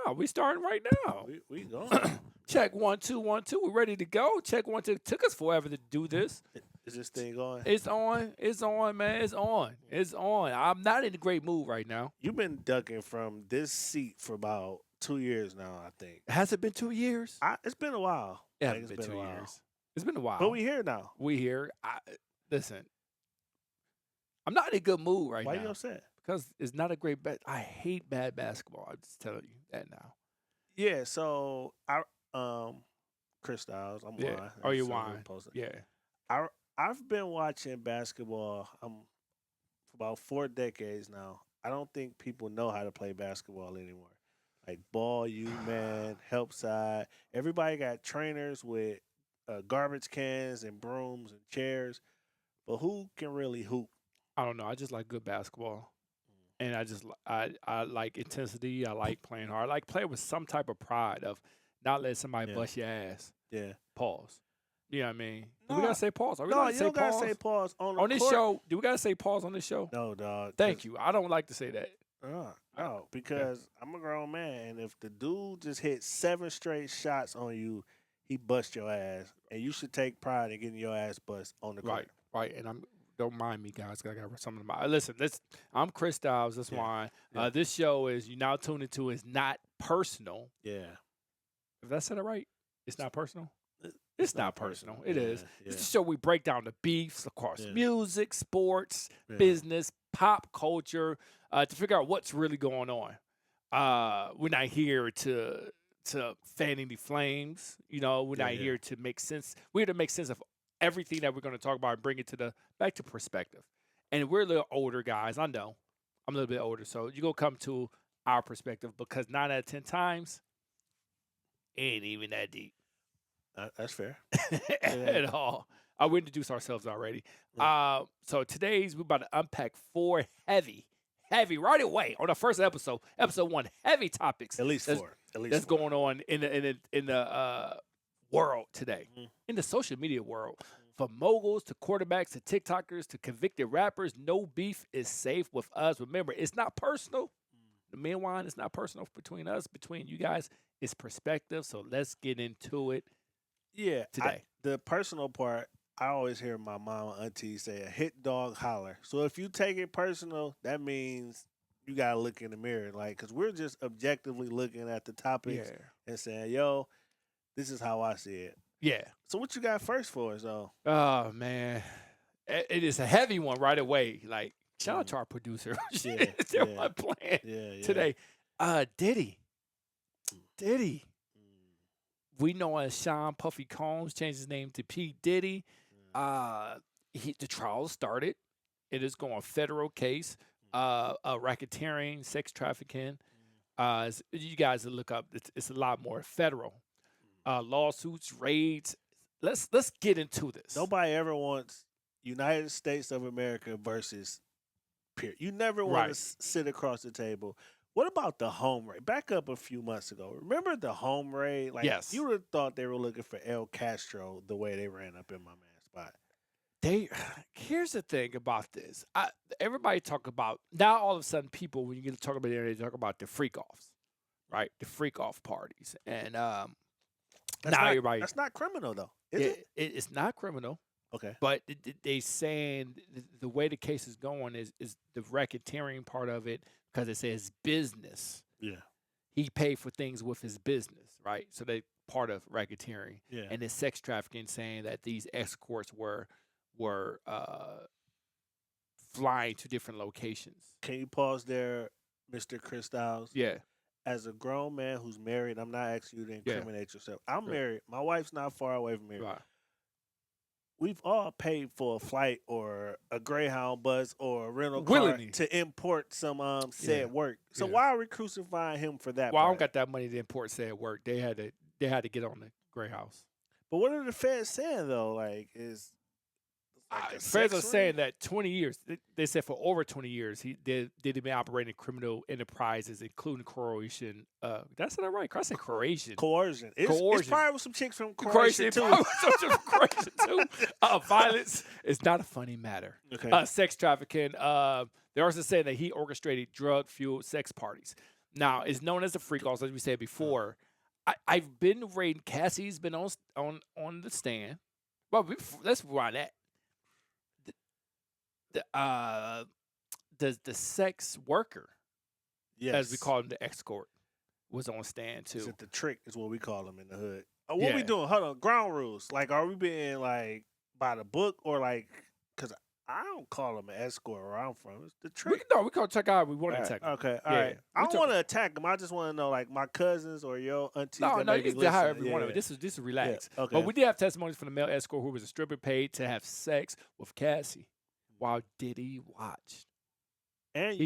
now. We starting right now. We going. Check 1 2 1 2. We're ready to go. Check 1 2. It took us forever to do this. Is this thing going? It's on. It's on, man. It's on. It's on. I'm not in a great mood right now. You've been ducking from this seat for about 2 years now, I think. Has it been 2 years? It's been a while. It Like, hasn't it's been a 2 while. years. It's been a while. But we here now. We here. Listen. I'm not in a good mood right Why now you upset? because it's not a great bet. I hate bad basketball. I'm just telling you that now. Yeah, so Chris Styles, I'm Yeah. lying. Oh, you So lying. posted. Yeah. I've been watching basketball for about 4 decades now. I don't think people know how to play basketball anymore. Like ball, you man, help side. Everybody got trainers with garbage cans and brooms and chairs, but who can really hoop? I don't know. I just like good basketball. And I like intensity. I like playing hard. I like playing with some type of pride of not letting somebody Yeah. bust your ass. Yeah. Pause. You know what I mean? Do No. we gotta say pause? Are we No, allowed you to say don't gotta pause? say pause on On this court. show, do we gotta say pause on this show? No, dog. Thank you. I don't like to say that. No, because I'm a grown man, and if the dude just hit 7 straight shots on you, he bust your ass, and you should take pride in getting your ass bust on the court. Right. And don't mind me, guys. 'Cause I got something about. Listen, I'm Chris Styles. That's why Yeah. this show is you now tuned into is not personal. Yeah. If I said it right, it's not personal. It's not personal. It Yeah, is. yeah. It's the show we break down the beefs, of course, Yeah. music, sports, Yeah. business, pop culture, to figure out what's really going on. We're not here to fan any flames. You know, we're not here to make sense. We're here to make sense of everything that we're going to talk about and bring it to back to perspective. And we're a little older guys. I know. I'm a little bit older, so you're gonna come to our perspective because 9 out of 10 times it ain't even that deep. That's fair. At all. We introduced ourselves already. So today's we're about to unpack 4 heavy right away on the first episode 1, heavy topics. At least 4. That's going on in the world today, in the social media world. From moguls to quarterbacks to TikTokers to convicted rappers, no beef is safe with us. Remember, it's not personal. The meanwhile, it's not personal between us, between you guys. It's perspective. So let's get into it. Yeah. Today. The personal part, I always hear my mom and auntie say, a hit dog holler. So if you take it personal, that means you got to look in the mirror. Like, because we're just objectively looking at the topics and saying, yo, this is how I see it. Yeah. So what you got first for us, though? Oh, man. It is a heavy one right away. Like, shout out to our producer. They're my plan today. Diddy. We know as Sean Puffy Combs changed his name to P. Diddy. The trial started. It is going federal case. Racketeering, sex trafficking. You guys look up. It's a lot more federal. Lawsuits, raids. Let's get into this. Nobody ever wants United States of America versus period. You never want to sit across the table. What about the home raid? Back up a few months ago. Remember the home raid? Like, yes. You would have thought they were looking for El Castro the way they ran up in my man's spot. Here's the thing about this. Everybody talk about, now all of a sudden people, when you get to talk about the internet, they talk about the freak-offs, right? The freak-off parties. And that's not criminal, though, is it? It's not criminal. Okay. But they saying the way the case is going is the racketeering part of it, because it says business. Yeah. He paid for things with his business, right? So they part of racketeering. Yeah. And then sex trafficking, saying that these escorts were flying to different locations. Can you pause there, Mr. Chris Styles? Yeah. As a grown man who's married, I'm not asking you to incriminate yourself. I'm married. My wife's not far away from me. Right. We've all paid for a flight or a Greyhound bus or a rental car to import some said work. So why are we crucifying him for that? Well, I don't got that money to import said work. They had to get on the Grey House. But what are the feds saying though? Like, feds are saying that 20 years. They said for over 20 years he did been operating criminal enterprises, including coercion. That's not right. I said coercion. Coercion. It's probably with some chicks from Croatia too. Croatia too. Violence is not a funny matter. Okay. Sex trafficking. They're also saying that he orchestrated drug-fueled sex parties. Now, it's known as the freak offs, as we said before. I've been rating. Cassie's been on the stand. Well, let's rewind that. The sex worker, as we Yes. call him, the escort, was on stand Is too. it the trick? Is what we call them in the hood. What we Yeah. doing? Hold on. Ground rules. Like, are we being like by the book or like? Because I don't call them an escort where I'm from. It's the trick. We can check out. We want to attack. 'Em. Okay. All Yeah, right. I don't want to attack them. I just want to know like my cousins or your aunties No, that no, may you be can say however listening. you want Yeah. to. This is relaxed. Okay. But we did have testimonies from the male escort who was a stripper paid to have sex with Cassie while Diddy watched. And He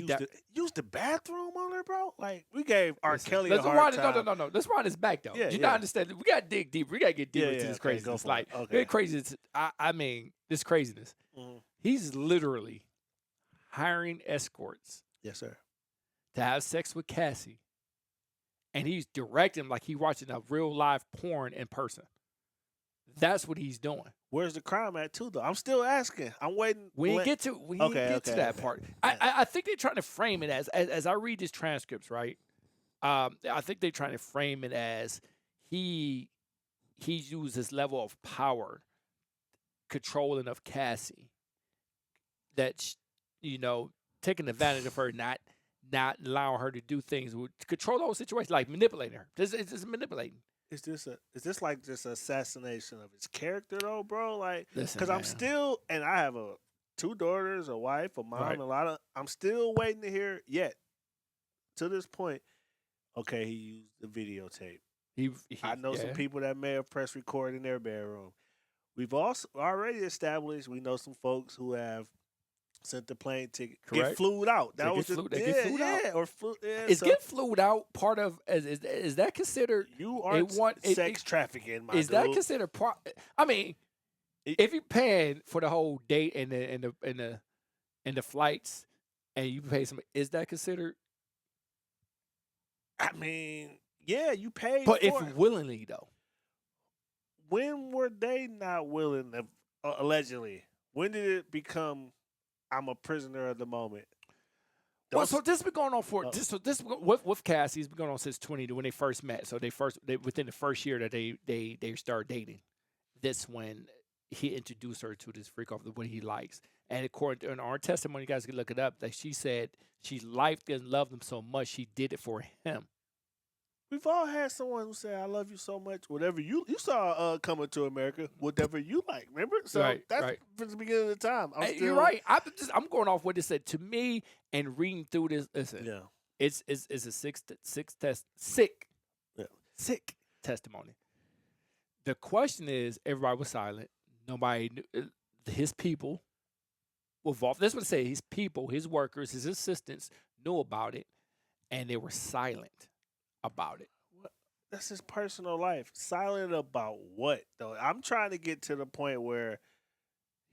use the bathroom on her, bro. Like we gave R. Listen, Kelly a let's hard rewind time. No. Let's wind this back though. Yeah, You yeah. not understand? We got to dig deeper. We got to get deeper into this Okay, go craziness. for Like it. Okay. crazy. I mean, this craziness. Mhm. He's literally hiring escorts Yes, sir. to have sex with Cassie, and he's directing like he's watching a real live porn in person. That's what he's doing. Where's the crime at too, though? I'm still asking. I'm waiting. We didn't get to that part. I think they're trying to frame it as I read these transcripts, right? I think they're trying to frame it as he used his level of power, controlling of Cassie, that taking advantage of her, not allowing her to do things, control the whole situation, like manipulating her. It's manipulating. Is this like just assassination of his character though, bro? Like, Listen, because I'm man. still, and I have two daughters, a wife, a mom, Right. and I'm still waiting to hear yet to this point. Okay, he used the videotape. I know some people that may have pressed record in their bedroom. We've also already established we know some folks who have sent the plane ticket, Correct. get flued out. They get flued out. Or flew. Yeah, Is getting flued out part of? Is that considered? You are sex trafficking, my Is dude. that considered part? I mean, if you're paying for the whole date and the flights, and you pay some, is that considered? I mean, yeah, you paid. But for if it. willingly though, When were they not willing to, allegedly? When did it become, I'm a prisoner of the moment? Well, so this has been going on this with Cassie's been going on since 20 when they first met. So within the first year that they started dating, that's when he introduced her to this freak off, what he likes. And according to our testimony, you guys can look it up. That she said she liked and loved him so much she did it for him. We've all had someone who said, "I love you so much." Whatever you saw Coming to America, whatever you like. Remember? So that's from the beginning of the time. You're right. I'm going off what it said to me and reading through this. Listen, Yeah. it's a sick testimony. The question is, everybody was silent. Nobody knew. His people were involved. That's what I say. His people, his workers, his assistants knew about it, and they were silent about it. That's his personal life. Silent about what though? I'm trying to get to the point where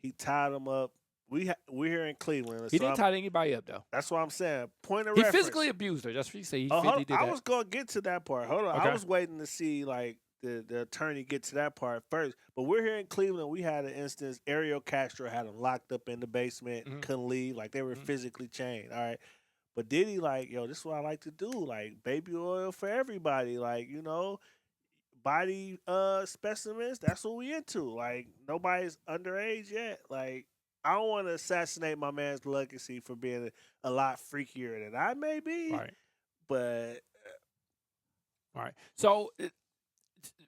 he tied him up. We're here in Cleveland. He didn't tie anybody up though. That's what I'm saying. Point of He reference. physically abused her. That's what he said. He did I that. was gonna get to that part. Hold on. Okay. I was waiting to see like the attorney get to that part first. But we're here in Cleveland. We had an instance. Ariel Castro had him locked up in the basement. Mhm. Couldn't leave. Like they were physically chained. All right. But Diddy, like, yo, this is what I like to do. Like, baby oil for everybody. Like, body specimens. That's what we into. Like, nobody's underage yet. Like, I don't want to assassinate my man's legacy for being a lot freakier than I may be. Right. But all right. So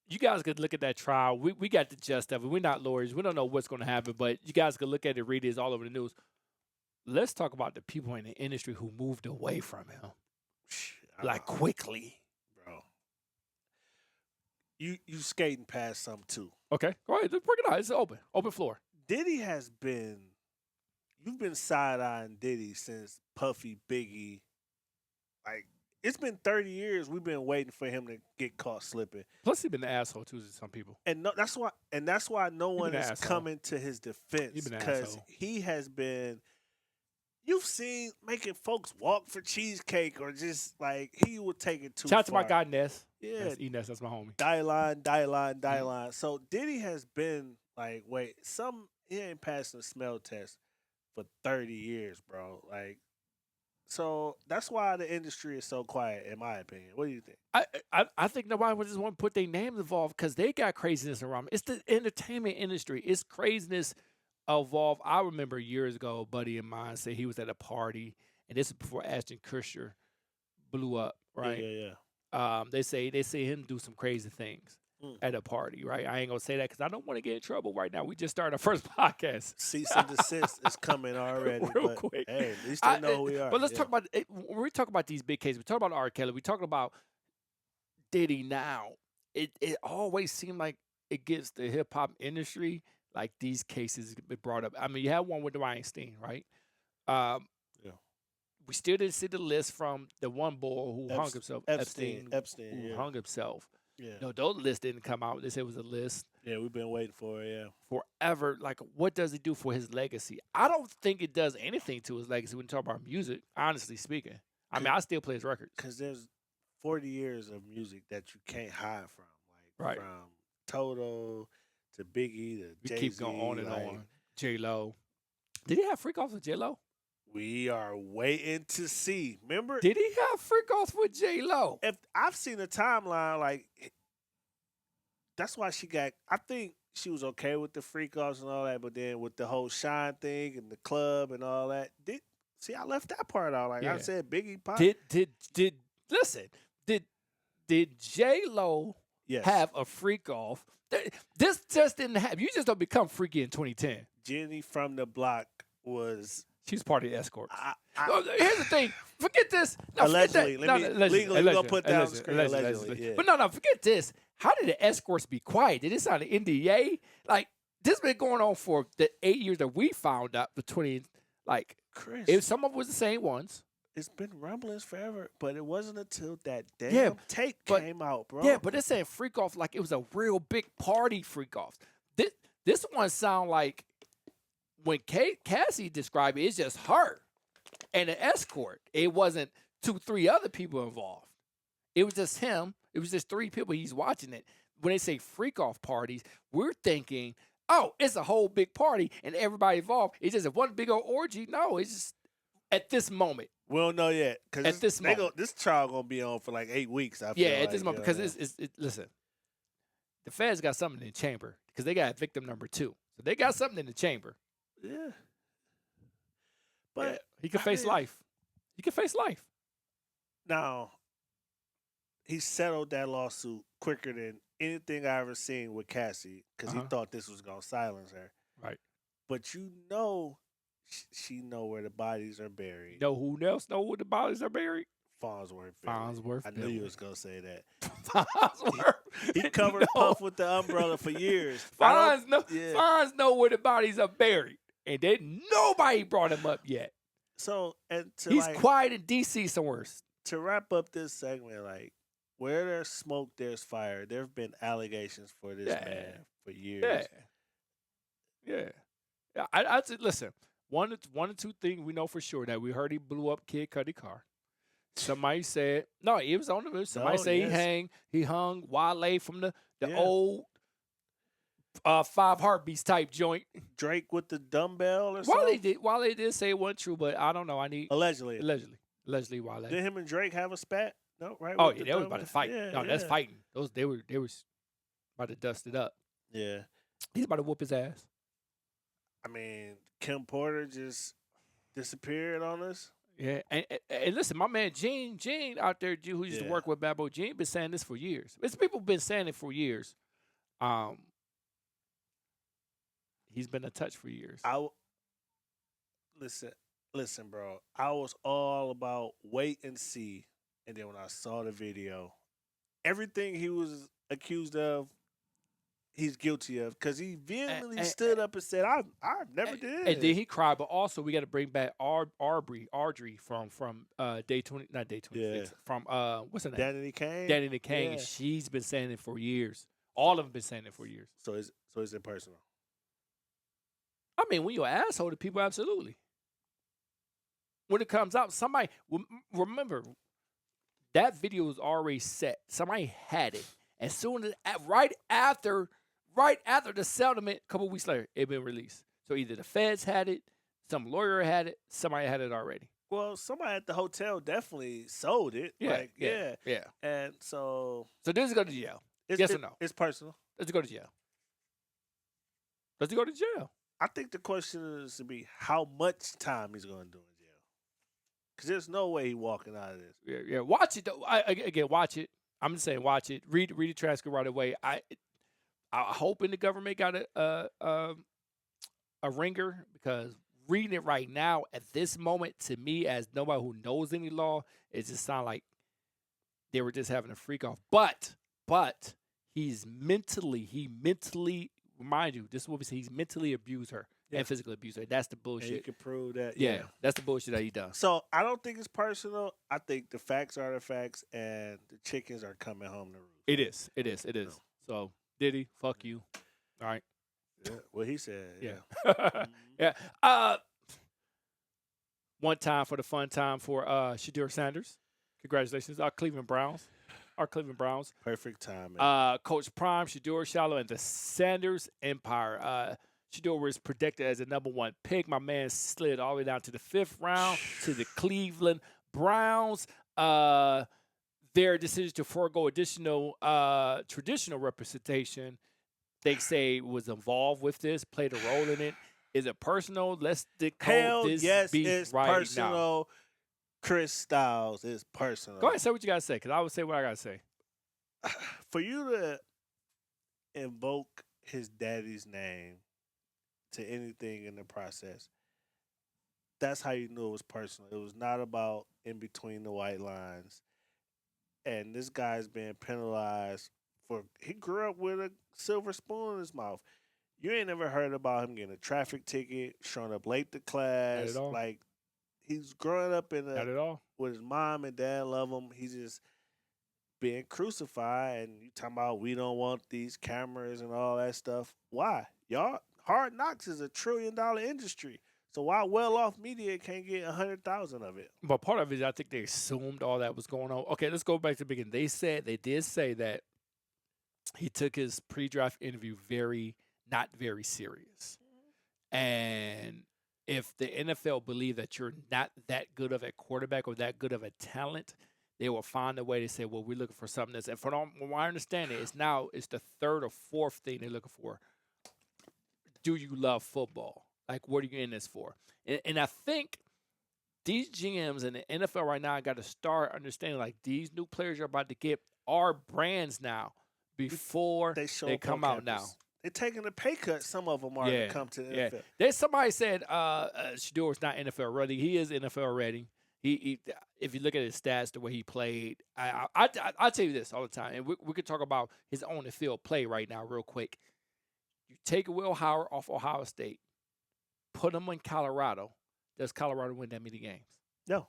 you guys could look at that trial. We got the gist of it. We're not lawyers. We don't know what's going to happen, but you guys could look at it, read it. It's all over the news. Let's talk about the people in the industry who moved away from him, like quickly. Bro, you skating past some too. Okay, go ahead. Let's bring it out. It's open floor. Diddy you've been side-eyeing Diddy since Puffy, Biggie. Like, it's been 30 years we've been waiting for him to get caught slipping. Plus, he's been an asshole too to some people. And that's why no one is coming to his defense, because he has been. You've seen making folks walk for cheesecake, or just like he would take it too far. Shout out to my guy Ness. Yeah, Ness, that's my homie. Die line. So Diddy has been like, he ain't passing the smell test for 30 years, bro. Like, So that's why the industry is so quiet, in my opinion. What do you think? I think nobody would just want to put their names involved because they got craziness around. It's the entertainment industry. It's craziness involved. I remember years ago, a buddy of mine said he was at a party, and this is before Ashton Kutcher blew up, Yeah, right? yeah, They say him do some crazy things yeah. Mm. at a party, right? I ain't gonna say that because I don't want to get in trouble right now. We just started our first podcast. Cease and desist is coming already. Real but, quick. Hey, at least they know who we are. But let's talk about when we talk about these big cases. We talk about R. Kelly. We talk about Diddy now. It always seemed like it gets the hip hop industry like these cases get brought up. I mean, you had one with Weinstein, right? Um, Yeah. we still didn't see the list from the one boy who hung himself, Epstein, who yeah. hung himself. Yeah. No, those lists didn't come out. They said it was a list Yeah, we've been waiting for it, yeah. forever. Like, what does it do for his legacy? I don't think it does anything to his legacy when you talk about music, honestly speaking. I mean, I still play his records. Because there's 40 years of music that you can't hide from. Like, Right. from Toto to Biggie to We Jay-Z. keep going on and like, on. J-Lo. Did he have freak offs with J-Lo? We are waiting to see. Remember? Did he have freak offs with J-Lo? If I've seen a timeline, like, that's why she got, I think she was okay with the freak offs and all that, but then with the whole Shine thing and the club and all that, see, I left that part out. Like I Yeah. said, Biggie Pop. Did listen, did J-Lo Yes. have a freak off? This just didn't happen. You just don't become freaky in 2010. Jenny from the block was. She's part of the escorts. I, Here's the thing. Forget this. No, Allegedly. forget that. Let me legally we're gonna put that on the screen. Allegedly. Allegedly, yeah. But no, forget this. How did the escorts be quiet? Did this on the NDA? Like, this been going on for the 8 years that we found out between, like, Chris, if some of it was the same ones. it's been rumblings forever, but it wasn't until that damn tape came out, bro. Yeah, but it's saying freak off like it was a real big party freak off. This one sound like when Cassie described it, it's just her and an escort. It wasn't 2-3 other people involved. It was just him. It was just 3 people. He's watching it. When they say freak off parties, we're thinking, oh, it's a whole big party and everybody involved. It's just one big old orgy. No, it's just at this moment. We don't know yet because this trial gonna be on for like 8 weeks. I feel Yeah, at like, this moment because listen, the feds got something in the chamber because they got victim number 2, so they got something in the chamber. Yeah, but he could face life. He could face life. Now, he settled that lawsuit quicker than anything I ever seen with Cassie because he thought this was gonna silence her. Right. But you know, she know where the bodies are buried. You know who else know where the bodies are buried? Farnsworth. Farnsworth. I knew you was gonna say that. Farnsworth. He covered Puff with the umbrella for years. Fonz know where the bodies are buried, and nobody brought him up yet. So he's quiet in D.C. somewhere. To wrap up this segment, like, where there's smoke, there's fire. There have been allegations for this man for years. Yeah. I listen. One or two things we know for sure that we heard he blew up Kid Cudi car. Somebody said no, it was on the news. Somebody said he hung Wale from the old 5 Heartbeats type joint. Drake with the dumbbell or something. Wale did say it wasn't true, but I don't know. Allegedly Wale. Did him and Drake have a spat? No, right? Oh yeah, they was about to fight. Yeah, that's fighting. They was about to dust it up. Yeah, he's about to whoop his ass. I mean, Kim Porter just disappeared on us. Yeah, and listen, my man Gene out there, who used to work with Bad Boy, Gene been saying this for years. It's people been saying it for years. He's been a touch for years. Listen, bro. I was all about wait and see, and then when I saw the video, everything he was accused of, he's guilty of because he vehemently stood up and said, "I never did." And then he cried, but also we got to bring back Audrey from Day 20, not Day 26, from what's her name? Danny Kane. Yeah. She's been saying it for years. All of them been saying it for years. So is it personal? I mean, when you're an asshole to people, absolutely. When it comes out, somebody remember that video was already set. Somebody had it. As soon as right after the settlement, a couple weeks later, it been released. So either the feds had it, some lawyer had it, somebody had it already. Well, somebody at the hotel definitely sold it. Yeah, Like, yeah, yeah. yeah. And so So does he go to jail? it's Yes or no? it's personal. Does he go to jail? Does he go to jail? I think the question is to be how much time he's going to do in jail. Because there's no way he walking out of this. Yeah, yeah. Watch it though. Again, watch it. I'm just saying, watch it. Read the transcript right away. I hope in the government got a ringer, because reading it right now at this moment, to me, as nobody who knows any law, it just sounds like they were just having a freak off. But he mentally, remind you, this is what we say, he's mentally abused her and physically abused her. That's the bullshit. And you can prove that. Yeah, that's the bullshit that he does. So I don't think it's personal. I think the facts are the facts, and the chickens are coming home to roost. It is. No. So Diddy, fuck you. All right. Yeah, what he said. Yeah. Yeah. One time for the fun time for Shedeur Sanders. Congratulations, our Cleveland Browns. Perfect timing. Coach Prime, Shedeur Shallow, and the Sanders Empire. Shedeur was predicted as the #1 pick. My man slid all the way down to the 5th round to the Cleveland Browns. Their decision to forego additional traditional representation, they say, was involved with this, played a role in it. Is it personal? Let's decode this beef it's right personal. now. Chris Styles is personal. Go ahead, say what you gotta say, because I would say what I gotta say. For you to invoke his daddy's name to anything in the process, that's how you knew it was personal. It was not about in between the white lines. And this guy's being penalized for he grew up with a silver spoon in his mouth. You ain't never heard about him getting a traffic ticket, showing up late to class. Not at all. Like, he's growing up in Not at all. with his mom and dad love him. He's just being crucified, and you talking about we don't want these cameras and all that stuff. Why? Y'all, Hard Knocks is $1 trillion industry. So why well-off media can't get 100,000 of it? But part of it, I think they assumed all that was going on. Okay, let's go back to the beginning. They did say that he took his pre-draft interview not very serious. And if the NFL believe that you're not that good of a quarterback or that good of a talent, they will find a way to say, well, we're looking for something that's, and from my understanding, it's the 3rd or 4th thing they're looking for. Do you love football? Like, what are you in this for? And I think these GMs in the NFL right now got to start understanding, like, these new players you're about to get are brands now before they come out now. They're taking a pay cut. Some of them are to come to the NFL. There's somebody said Shedeur's not NFL ready. He is NFL ready. He if you look at his stats, the way he played, I tell you this all the time, and we could talk about his on the field play right now real quick. You take Will Howard off Ohio State, put him in Colorado. Does Colorado win that many games? No.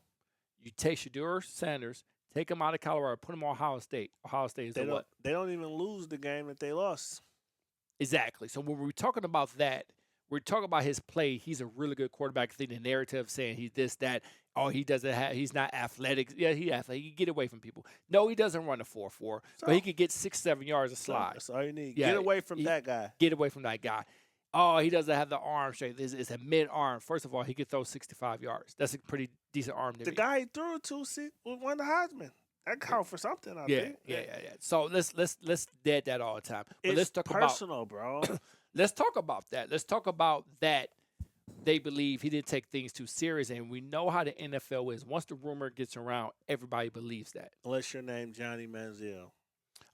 You take Shedeur Sanders, take him out of Colorado, put him on Ohio State. Ohio State is what? They don't even lose the game that they lost. Exactly. So when we're talking about that, we're talking about his play. He's a really good quarterback. I think the narrative saying he's this, that, he doesn't have, he's not athletic. Yeah, he's athletic. He can get away from people. No, he doesn't run a 4.4, but he can get 6-7 yards of slide. That's all you need. Yeah, get away from that guy. Get away from that guy. Oh, he doesn't have the arm strength. It's a mid-arm. First of all, he could throw 65 yards. That's a pretty decent arm. The guy he threw it to won the Heisman. That count for something, I think. Yeah. So let's dead that all the time. But let's talk personal, bro. Let's talk about that. Let's talk about that. They believe he didn't take things too serious, and we know how the NFL is. Once the rumor gets around, everybody believes that. Unless your name Johnny Manziel.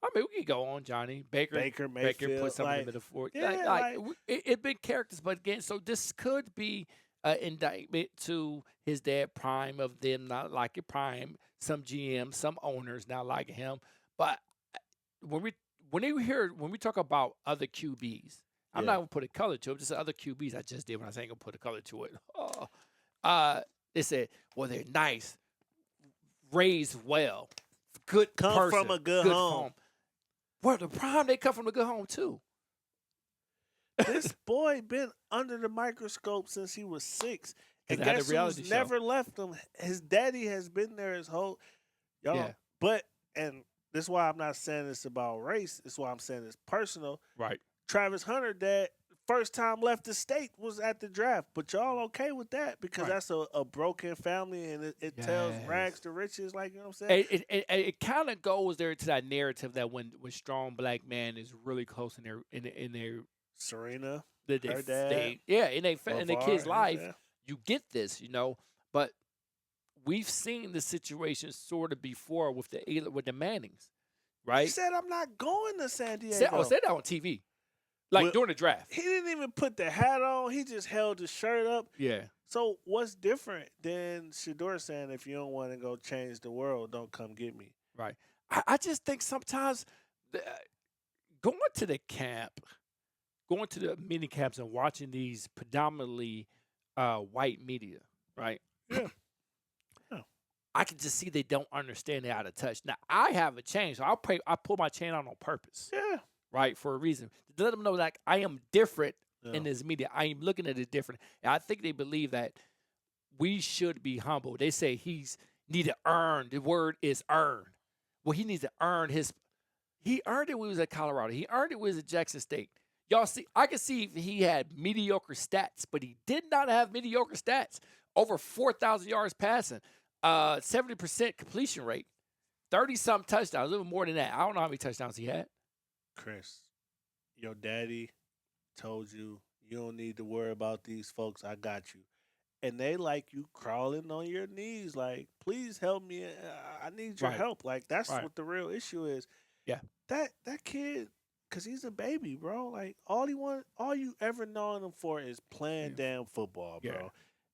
I mean, we could go on Johnny Baker Mayfield, put something in the middle for it. Yeah, It's been characters, but again, so this could be an indictment to his dad Prime of them not liking Prime. Some GMs, some owners not liking him. But when we talk about other QBs, I'm not gonna put a color to it. Just other QBs I just did when I said I'm gonna put a color to it. They said, well, they're nice, raised well, good come person, from a good home. Well, the Prime, they come from a good home too. This boy been under the microscope since he was 6. And guess who's never left him? His daddy has been there his whole But and this is why I'm not saying this about race. This is why I'm saying it's personal. Right. Travis Hunter, dad, first time left the state was at the draft. But y'all okay with that because Right. that's a broken family and it tells rags Yes. to riches. Like you know what I'm saying? It kind of goes there to that narrative that when strong black man is really close in their Serena, that her dad, in their kid's LeVar, his life, dad. you get this, But we've seen the situation sort of before with the Mannings, He right? said, "I'm not going to San Said Diego." that on TV, like Well, during the draft. he didn't even put the hat on. He just held the shirt up. Yeah, So what's different than Shador saying, "If you don't want to go change the world, don't come get me"? right. I just think sometimes the, going to the camp, going to the mini camps and watching these predominantly white media, right? Yeah. Yeah. I can just see they don't understand it out of touch. Now I have a chain, so I pull my chain out on purpose, Yeah. right, for a reason to let them know that I am different Yeah. in this media. I am looking at it different, and I think they believe that we should be humble. They say he's need to earn. The word is earn. Well, he needs to earn his. He earned it when he was at Colorado. He earned it when he was at Jackson State. Y'all see, I can see if he had mediocre stats, but he did not have mediocre stats. Over 4,000 yards passing, 70% completion rate, 30-something touchdowns, a little more than that. I don't know how many touchdowns he had. Chris, your daddy told you you don't need to worry about these folks. I got you. And they like you crawling on your knees, like, please help me. I need your Right. help. Like that's Right. what the real issue is. Yeah. That kid, cause he's a baby, bro. Like all you ever known him for is playing damn football, bro. Yeah.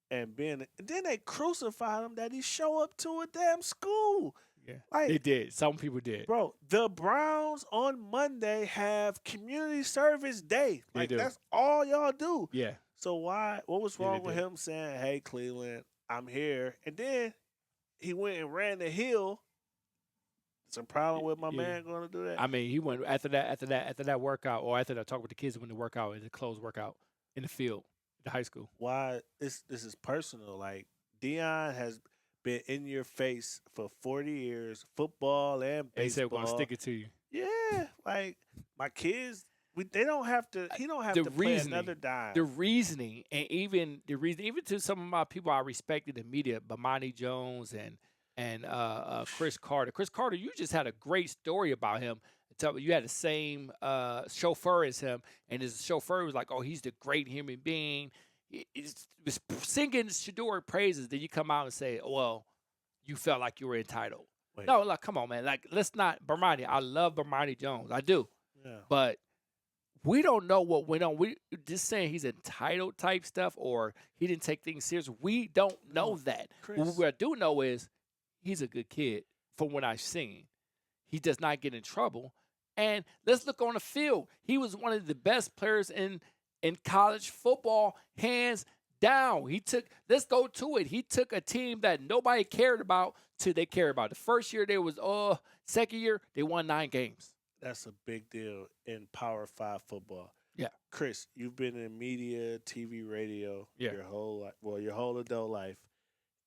And then they crucified him that he show up to a damn school. Yeah. Like They did. Some people did. bro, the Browns on Monday have community service day. They Like do. that's all y'all do. Yeah. So what was Yeah, they wrong with did. him saying, "Hey Cleveland, I'm here," and then he went and ran the hill? It's a problem with my Yeah. man going to do that. I mean, he went after that workout, or after that talk with the kids when the workout, the closed workout in the field, the high school. Why this is personal. Like Dion has been in your face for 40 years, football and They said we're baseball. gonna stick it to you. Yeah, like my kids, they don't have to. He don't have to play another dime. The reasoning, and even to some of my people I respect in the media, Bomani Jones and Chris Carter. Chris Carter, you just had a great story about him. You had the same chauffeur as him, and his chauffeur was like, "Oh, he's the great human being." He's singing Shador praises. Then you come out and say, "Well, you felt like you were entitled." Wait. No, like, come on, man. Like, let's not. Bomani, I love Bomani Jones. I do. Yeah. But we don't know what went on. We just saying he's entitled type stuff, or he didn't take things serious. We don't know that. Chris. What I do know is he's a good kid from what I've seen. He does not get in trouble. And let's look on the field. He was one of the best players in college football, hands down. Let's go to it. He took a team that nobody cared about to they cared about. The first year they was, second year, they won 9 games. That's a big deal in Power 5 football. Yeah. Chris, you've been in media, TV, radio your whole adult life.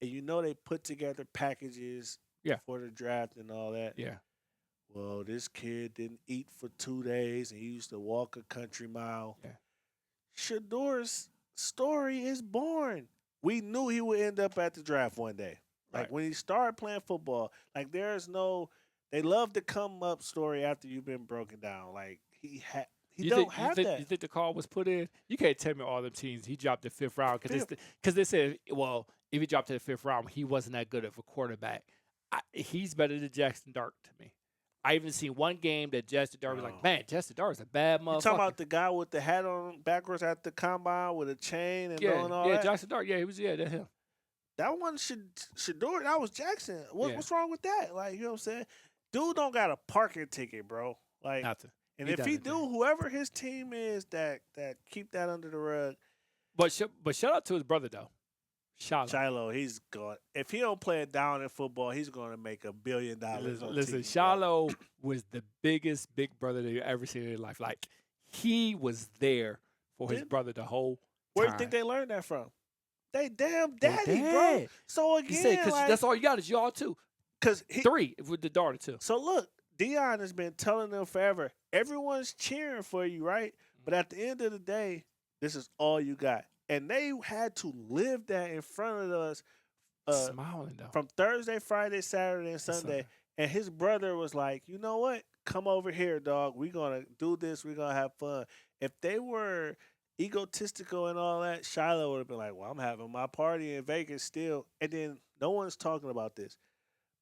And you know they put together packages for the draft and all that. Yeah. Well, this kid didn't eat for 2 days and he used to walk a country mile. Yeah. Shador's story is born. We knew he would end up at the draft one day. Like when he started playing football, like they love to come up story after you've been broken down. Like he don't have that. You think the call was put in? You can't tell me all them teams he dropped the 5th round because they said, well, if he dropped to the 5th round, he wasn't that good of a quarterback. He's better than Jackson Dart to me. I even seen one game that Jackson Dart was like, man, Jackson Dart is a bad motherfucker. You talking about the guy with the hat on backwards at the combine with a chain and doing all that? Yeah, Jackson Dart. Yeah, that's him. That one Shador. That was Jackson. What's wrong with that? Like, you know what I'm saying? Dude don't got a parking ticket, bro. Like, Nothing. And if he do, whoever his team is that keep that under the rug. But shout out to his brother though, Shiloh. He's going. If he don't play it down in football, he's going to make $1 billion. Listen, Shiloh was the biggest big brother that you ever seen in your life. Like he was there for his brother the whole time. Where do you think they learned that from? They damn daddy, bro. So again, because that's all you got is y'all too. Because 3 with the daughter too. So look, Dion has been telling them forever. Everyone's cheering for you, right? But at the end of the day, This is all you got. And they had to live that in front of us uh, Smiling though. from Thursday, Friday, Saturday, and And Sunday. Sunday. And his brother was like, you know what? Come over here, dog. We're going to do this. We're going to have fun. If they were egotistical and all that, Shiloh would have been like, well, I'm having my party in Vegas still. And then no one's talking about this.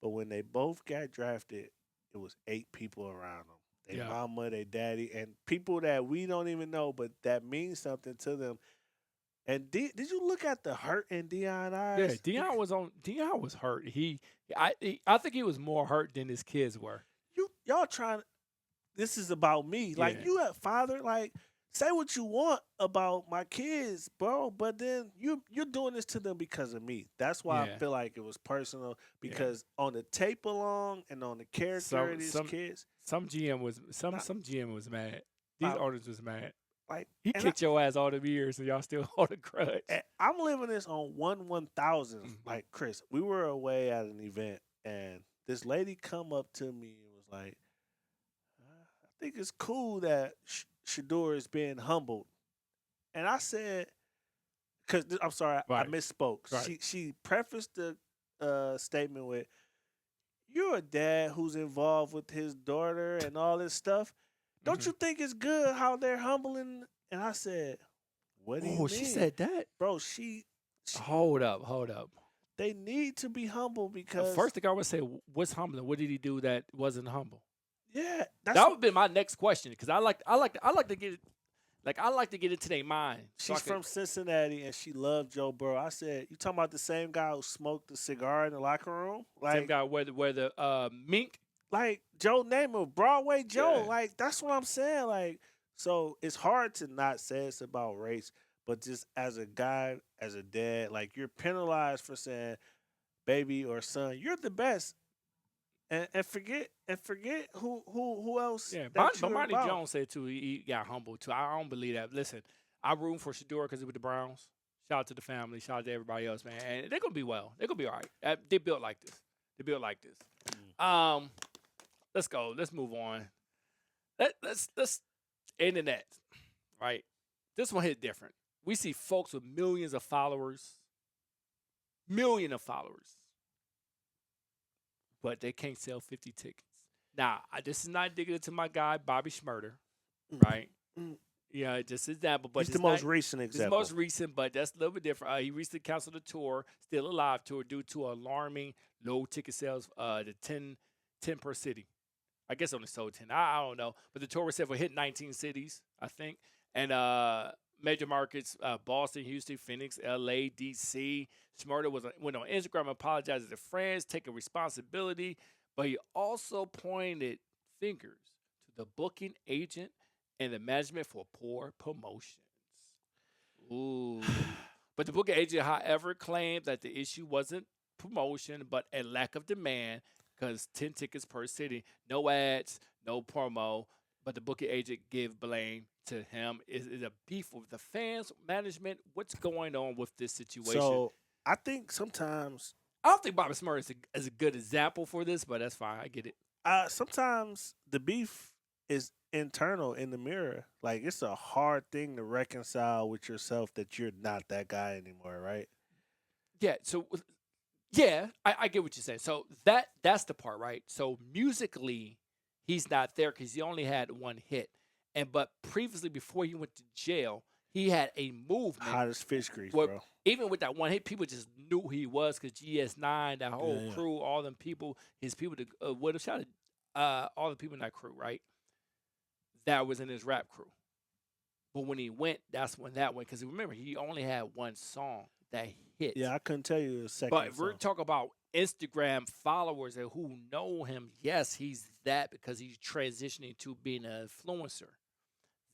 But when they both got drafted, it was 8 people around them. Their Yeah. mama, their daddy, and people that we don't even know, but that means something to them. And did you look at the hurt in Dion's Yeah, eyes? Dion was hurt. I think he was more hurt than his kids were. Y'all trying. This is about me. Like Yeah. you, a father. Like say what you want about my kids, bro. But then you're doing this to them because of me. That's why I Yeah. feel like it was personal because on the tape along and on the character of these kids, Some GM was not, some GM was mad. These not, owners was mad. like He and kicked your ass all them years, and y'all still hold a grudge. I'm living this on 1/1000. Mhm. Like Chris, we were away at an event, and this lady come up to me and was like, "I think it's cool that Shador is being humbled." And I said, "Cause I'm sorry, I Right. misspoke." Right. She prefaced the statement with, "You're a dad who's involved with his daughter and all this stuff. Don't Mhm. you think it's good how they're humbling?" And I said, "What do you Oh, mean, she said that. bro? She Hold up. they need to be humble because First thing I would say, what's humbling? What did he do that wasn't humble? yeah, That would be my next question because I like to get I like to get into their mind. she's from Cincinnati and she loved Joe Burrow. I said, "You talking about the same guy who smoked the cigar in the locker room? Same guy where the mink. Like Joe Namath, Broadway Joe. Yeah. Like that's what I'm saying. Like so, it's hard to not say it's about race, but just as a guy, as a dad, like you're penalized for saying, "Baby or son, you're the best." And forget who else Yeah, that but you're Monty about. Jones said too. He got humbled too. I don't believe that. Listen, I'm rooting for Shador because it was the Browns. Shout out to the family. Shout out to everybody else, man. And they're gonna be well. They're gonna be all right. They built like this. They built like this. Let's go. Let's move on. Let's internet. Right. This one hit different. We see folks with millions of followers, but they can't sell 50 tickets. Now, this is not digging into my guy Bobby Schmurder, right? Mm. Yeah, just example, but He's the most recent example. It's the most recent, but that's a little bit different. He recently canceled the tour, still a live tour, due to alarming low ticket sales. The 10 per city. I guess only sold 10. I don't know, but the tour was set for hit 19 cities, I think, and major markets: Boston, Houston, Phoenix, L.A., D.C. Schmurder went on Instagram and apologized to friends, taking responsibility, but he also pointed fingers to the booking agent and the management for poor promotions. Ooh. But the booking agent, however, claimed that the issue wasn't promotion, but a lack of demand because 10 tickets per city, no ads, no promo. But the booking agent gave blame to him. Is it a beef with the fans, management? What's going on with this situation? So I think sometimes I don't think Bobby Smurf is a good example for this, but that's fine. I get it. sometimes the beef is internal in the mirror. Like it's a hard thing to reconcile with yourself that you're not that guy anymore, right? Yeah. So yeah, I get what you're saying. So that's the part, right? So musically, he's not there because he only had one hit, but previously before he went to jail, he had a movement. Hot as fish grease, where bro. even with that one hit, people just knew who he was because GS9, that whole crew, all them people, his people, would have shouted, all the people in that crew, right? That was in his rap crew. But when he went, that's when that went. Because remember, he only had one song that hit. Yeah, I couldn't tell you a second. But we're talking about Instagram followers and who know him. Yes, he's that because he's transitioning to being an influencer.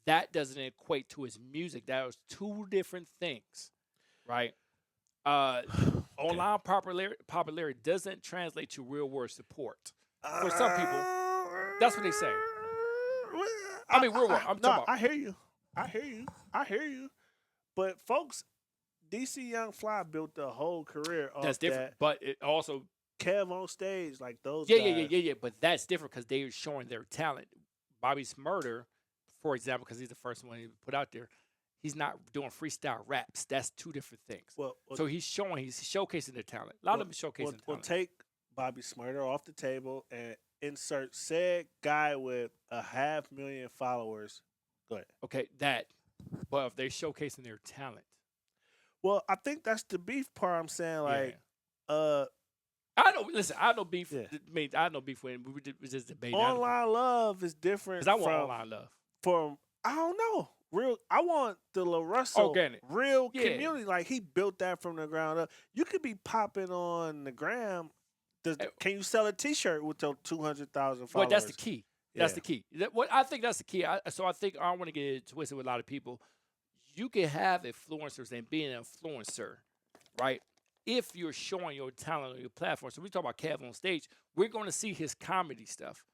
That doesn't equate to his music. That was two different things, right? Online popularity doesn't translate to real world support. For some people, that's what they say. I mean, real world. I'm talking about. I hear you. But folks, DC Young Fly built a whole career off That's different. that. But it also Kev on stage, like those yeah, guys. Yeah. But that's different because they are showing their talent. Bobby's Murder, for example, because he's the first one he put out there, He's not doing freestyle raps. That's two different things. Well, So he's showcasing their talent. A lot of them are showcasing We'll talent. take Bobby Smurder off the table and insert said guy with 500,000 followers. Go ahead. Okay, but if they're showcasing their talent. Well, I think that's the beef part. I'm saying like, I know. Listen, I know beef. Yeah. I know beef when we just debating. online love is different. Because I want online love. From I don't know. Real, I want the LaRussell organic, real community. Like he built that from the ground up. You could be popping on the gram. Can you sell a T-shirt with your 200,000 followers? Well, that's the key. That's the key. I think that's the key. So I think I don't want to get it twisted with a lot of people. You can have influencers and be an influencer, right? If you're showing your talent on your platform. So we talk about Kev on stage. We're going to see his comedy stuff,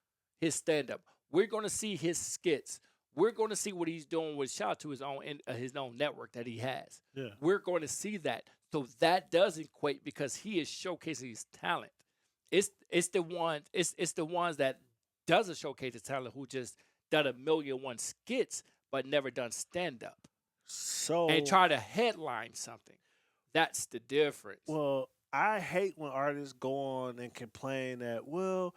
his stand-up. We're going to see his skits. We're going to see what he's doing with shout out to his own network that he has. Yeah. We're going to see that. So that does equate because he is showcasing his talent. It's the ones that doesn't showcase his talent who just done 1,000,001 skits but never done stand up. And try to headline something. That's the difference. Well, I hate when artists go on and complain that, well,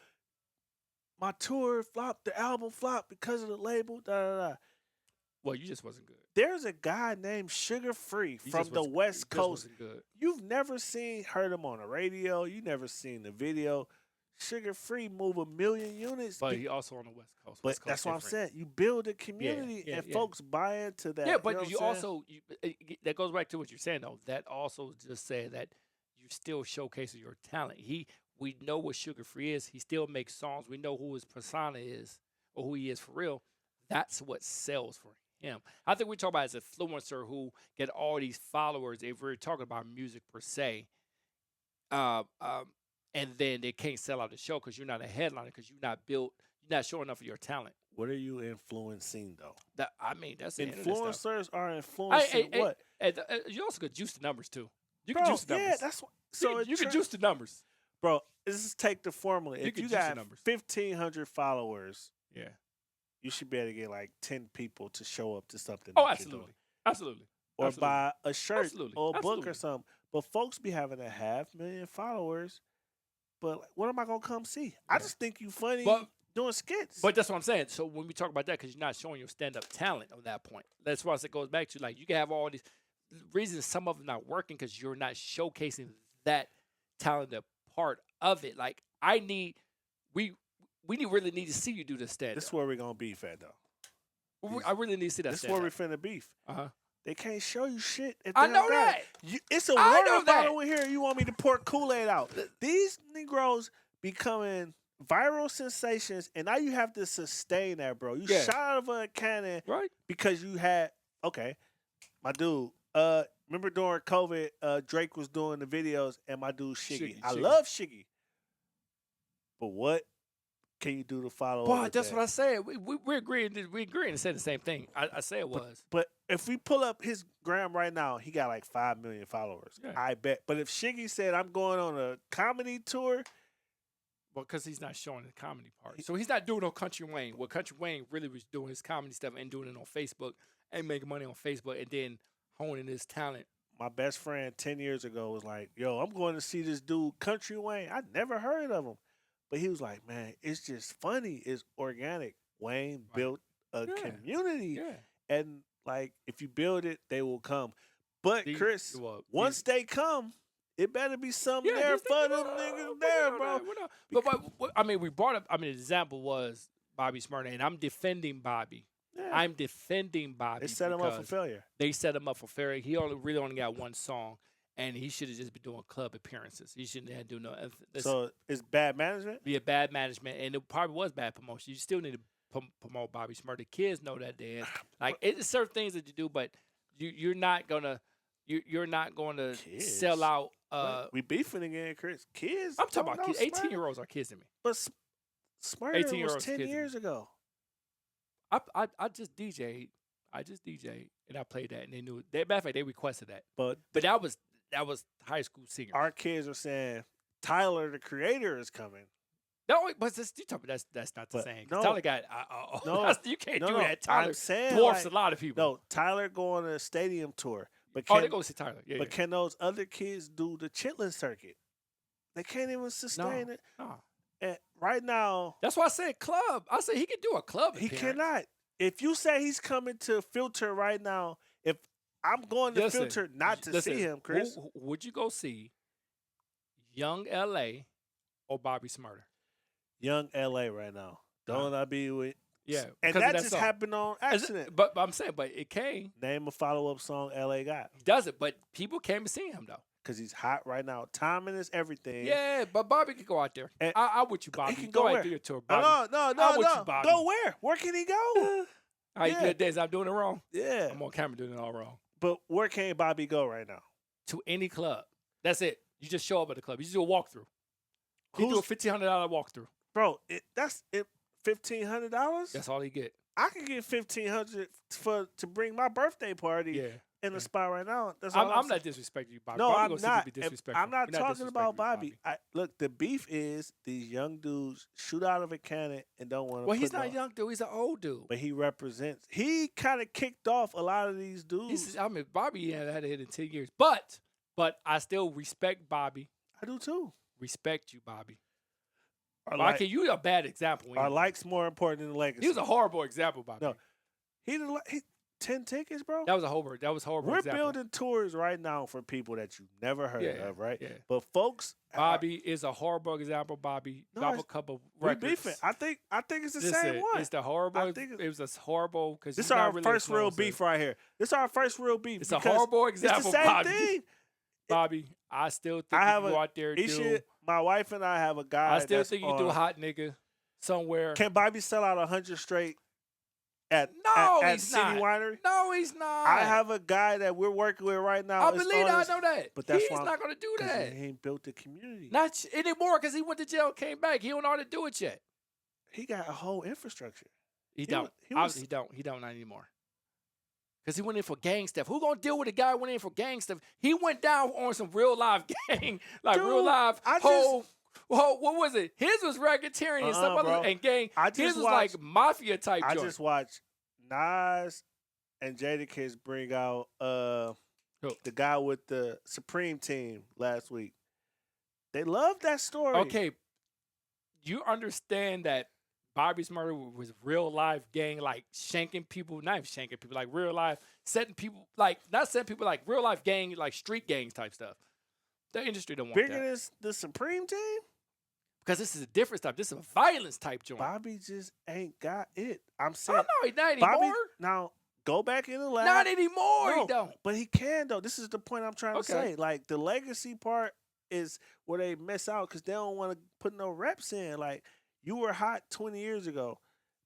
my tour flopped, the album flopped because of the label, da da da. Well, you just wasn't good. There's a guy named Sugar Free from the West Coast. You've never heard him on the radio. You never seen the video. Sugar Free move 1,000,000 units. But he also on the West Coast. But that's what I'm saying. You build a community and folks buy into that. Yeah, but you also that goes back to what you're saying though. That also just saying that you still showcasing your talent. We know what Sugar Free is. He still makes songs. We know who his persona is or who he is for real. That's what sells for him. I think we talk about as an influencer who get all these followers. If we're talking about music per se, and then they can't sell out the show because you're not a headliner because you're not showing enough of your talent. What are you influencing though? That's influencers are influencing what? You also could juice the numbers too. You can juice the numbers. Yeah, that's what, so you can juice the numbers, bro. Let's just take the formula. If you got 1,500 followers, you should be able to get like 10 people to show up to something. Oh, absolutely. Or buy a shirt or a book or something. But folks be having 500,000 followers. But what am I gonna come see? I just think you funny doing skits. But that's what I'm saying. So when we talk about that, because you're not showing your stand-up talent on that point, that's why it goes back to like you can have all these reasons. Some of them not working because you're not showcasing that talented part of it. Like we really need to see you do the stand-up. This is where we're gonna beef at though. I really need to see that. This is where we're finna beef. They can't show you shit. I know that. It's a water bottle in here. You want me to pour Kool-Aid out? These Negroes becoming viral sensations, and now you have to sustain that, bro. You shot out of a cannon, right? Because you had my dude. Remember during COVID, Drake was doing the videos, and my dude Shiggy. I love Shiggy, but what can you do to follow? Boy, that's what I said. We're agreeing. We agreeing to say the same thing. I say it was. But if we pull up his gram right now, he got like 5,000,000 followers. Yeah. I bet. But if Shiggy said, I'm going on a comedy tour. Well, because he's not showing the comedy part. So he's not doing no Country Wayne. What Country Wayne really was doing his comedy stuff and doing it on Facebook and making money on Facebook and then honing his talent. My best friend 10 years ago was like, yo, I'm going to see this dude, Country Wayne. I never heard of him. But he was like, man, it's just funny. It's organic. Wayne built a community. Yeah. And, like, if you build it, they will come. But, Chris, once they come, it better be something there for them niggas there, bro. But, I mean, we brought up, the example was Bobby Smurder, and I'm defending Bobby. Yeah. I'm defending Bobby. They set him up for failure. They set him up for failure. He really only got one song. And he should have just been doing club appearances. He shouldn't have to do no. So it's bad management? Yeah, bad management. And it probably was bad promotion. You still need to promote Bobby Smurder. The kids know that, Dan. Like, it's certain things that you do, but you're not going to sell out. We beefing again, Chris. Kids? I'm talking about kids. 18-year-olds are kids to me. But Smurder was 10 years ago. I just DJ'd. And I played that, and they knew. Matter of fact, they requested that. But that was high school singer. Our kids are saying Tyler, the Creator, is coming. No, but you talking that's not the But same. no, Tyler got no, you can't do no. that. Tyler I'm saying dwarfs like, a lot of people. no, Tyler go on a stadium tour, but Oh, they can go see Tyler. Yeah, but yeah. can those other kids do the chitlin circuit? They can't even No, sustain it. no. And right now, That's why I said club. I said he could do a club he appearance. cannot. If you say he's coming to Filter right now, if I'm going to Filter not to see him, Chris. Would you go see Young LA or Bobby Smurder? Young LA right now. Don't I be with? Yeah, And because of that just song. happened on accident. But I'm saying, but it came. Name a follow-up song LA got. He does it, but people came to see him though. Because he's hot right now. Timing is everything. Yeah, but Bobby can go out there. And I with you, Bobby. he can go go ahead where? do your tour, Bobby. No. I'm with you, Bobby. Go where? Where can he go? All right, Yeah. good days. I'm doing it wrong. Yeah. I'm on camera doing it all wrong. But where can Bobby go right now? To any club. That's it. You just show up at the club. You just do a walkthrough. He do a $1,500 walkthrough. Bro, that's it. $1,500. That's all he get. I can get $1,500 to bring my birthday party in the spot right now. That's all I'm not disrespecting you, Bobby. No, Bobby I'm gonna not. be disrespectful. I'm not talking about disrespecting Bobby. you, Look, the beef is these young dudes shoot out of a cannon and don't want to. Well, he's not a young dude. He's an old dude. But he represents. He kind of kicked off a lot of these dudes. Bobby had a hit in 10 years. But I still respect Bobby. I do too. Respect you, Bobby. Like, you a bad example. Are likes more important than the legacy? He was a horrible example, Bobby. No, he 10 tickets, bro. That was horrible. We're example. building tours right now for people that you never heard of, right? Yeah. But folks, Bobby is a horrible example. Bobby, drop a couple records. We beefing. I think it's the same one. It's the horrible. It was a horrible because this is our first real beef right here. This is our first real beef. It's a horrible example. It's the same Bobby. thing. Bobby, I still think you go out there and do. My wife and I have a guy. I still think you do hot nigga somewhere. Can Bobby sell out 100 straight at City Winery? No, he's not. I have a guy that we're working with right now. I believe I know that. But that's he's not going to do that. He ain't built the community. Not anymore because he went to jail and came back. He don't know how to do it yet. He got a whole infrastructure. He don't. He don't not anymore. Because he went in for gang stuff. Who gonna deal with a guy who went in for gang stuff? He went down on some real live gang, like Dude, real live what was it? His was racketeering and some other and gang. His was like mafia type. I just watched Nas and Jadakiss bring out the guy with the Supreme team last week. They love that story. Okay, you understand that Bobby's murder was real life gang, like shanking people, not even shanking people, like real life, setting people, like not setting people, like real life gang, like street gangs type stuff. The industry don't want that. Bigger than the Supreme team? Because this is a different type. This is a violence type joint. Bobby just ain't got it. I'm saying. Oh, no, not anymore. Bobby, now, go back in the lab. Not anymore, he don't. But he can, though. This is the point I'm trying to say. Like, the legacy part is where they miss out because they don't want to put no reps in. Like, you were hot 20 years ago,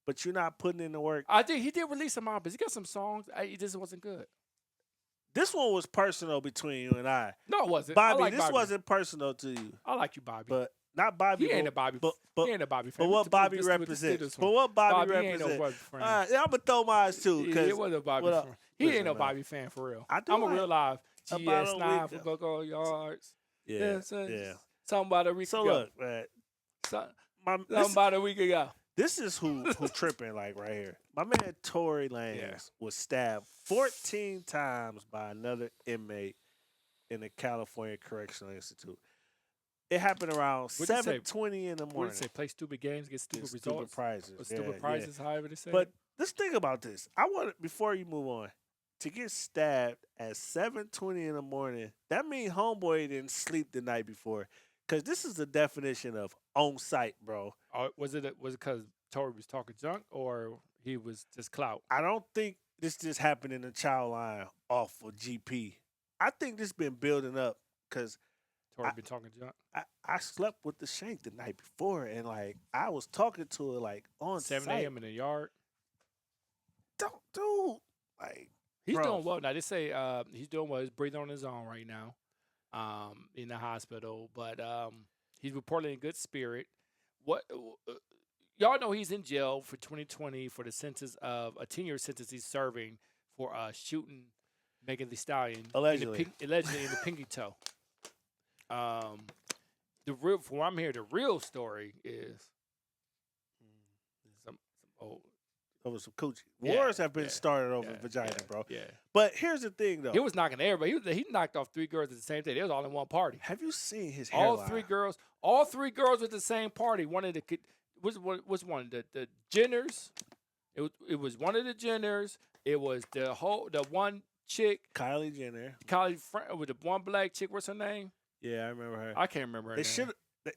but you're not putting in the work. I think he did release some albums. He got some songs. It just wasn't good. This one was personal between you and I. No, it wasn't. Bobby, this wasn't personal to you. I like you, Bobby. But not Bobby. He ain't a Bobby. He ain't a Bobby fan. But what Bobby represents. But what Bobby represents. He ain't no Bobby fan. I'm going to throw mine too. He wasn't a Bobby fan. He ain't no Bobby fan for real. I'm a real live GS9 for Go-Go Yards. Yeah. Something about a week ago. So look, man. Something about a week ago. This is who tripping like right here. My man TORY LANEZ was stabbed 14 times by another inmate in the California Correctional Institute. It happened around 7:20 in the morning. What did it say? Play stupid games, get stupid results. Stupid prizes. Or stupid prizes, however they say. But let's think about this. I want before you move on, to get stabbed at 7:20 in the morning, that means homeboy didn't sleep the night before. Because this is the definition of on site, bro. Was it because TORY was talking junk or he was just clout? I don't think this just happened in the child line off of GP. I think this been building up because TORY been talking junk. I slept with the shank the night before and like I was talking to her like on 7 a.m. in the yard. Dude, like he's doing well now. They say he's doing well. He's breathing on his own right now. In the hospital, but he's reportedly in good spirit. What y'all know he's in jail for 2020 for the sentence of a 10-year sentence he's serving for shooting Megan Thee Stallion allegedly in the pinky toe. From what I'm hearing, the real story is Oh, over some coochie. Yeah, Wars have been yeah, started over yeah, vagina, yeah, bro. yeah. But here's the thing, though. He was knocking everybody. He knocked off 3 girls at the same day. They was all in one party. Have you seen his All hairline? 3 girls. All 3 girls at the same party. One of the was one the Jenners. It was one of the Jenners. It was the one chick. Kylie Jenner. With the one black chick. What's her name? Yeah, I remember her. I can't remember her They name. should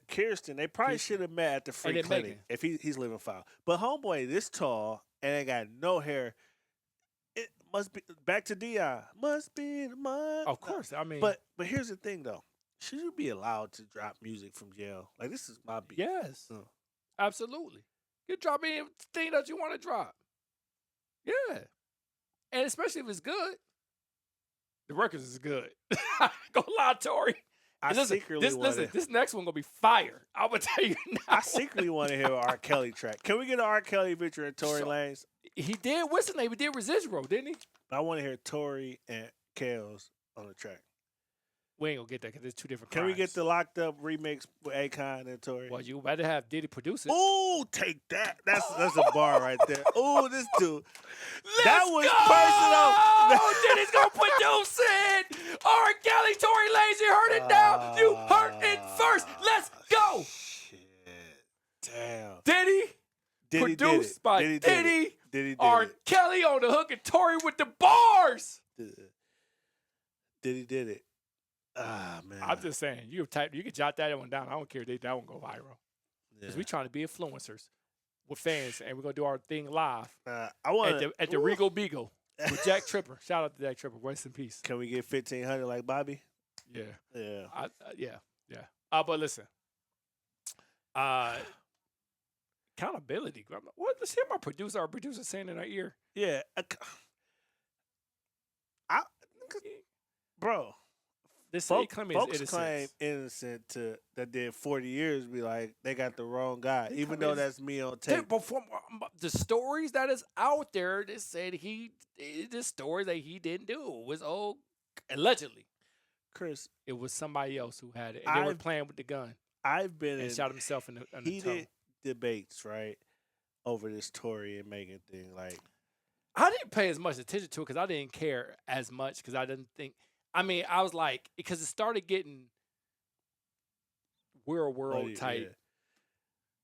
Kirsten. They probably should have met at the free then clinic Megan. if he's living foul. But homeboy, this tall and ain't got no hair. It must be back to Dion. Must be the month. Of course, I mean, But here's the thing, though. Should you be allowed to drop music from jail? Like, this is my beat. yes, absolutely. You drop anything that you want to drop. Yeah, and especially if it's good. The records is good. Go lie, Tory. I secretly want to. This next one gonna be fire. I'm gonna tell you now. I secretly want to hear an R. Kelly track. Can we get an R. Kelly featuring Tory Lanez? He did. What's the name? He did Residual, didn't he? I want to hear Tory and Kels on the track. We ain't gonna get that because it's 2 different. Can we get the Locked Up remix with Akon and Tory? Well, you better have Diddy produce it. Ooh, take that. That's a bar right there. Ooh, this dude. That was personal. Diddy's gonna produce it. R. Kelly, Tory Lanez, you heard it now. You heard it first. Let's go. Shit. Damn. Diddy produced by Diddy. Diddy R. Kelly on the hook and Tory with the bars. Diddy did it. Ah, man. I'm just saying, you can jot that one down. I don't care if that one go viral. Because we trying to be influencers with fans, and we're going to do our thing live at the Regal Beagle with Jack Tripper. Shout out to Jack Tripper. Rest in peace. Can we get 1,500 like Bobby? Yeah. Yeah. Yeah. But listen. Accountability. Let's hear our producer saying in our ear. Yeah. Bro. Folks claim innocent that did 40 years be like they got the wrong guy, even though that's me on tape. The stories that is out there that said the story that he didn't do was allegedly. Chris, it was somebody else who had it, and they were playing with the gun. I've been and shot himself in the heated debates, right, over this Tory and Megan thing. Like, I didn't pay as much attention to it because I didn't care as much because I didn't think. I mean, I was like, because it started getting world tight. Yeah.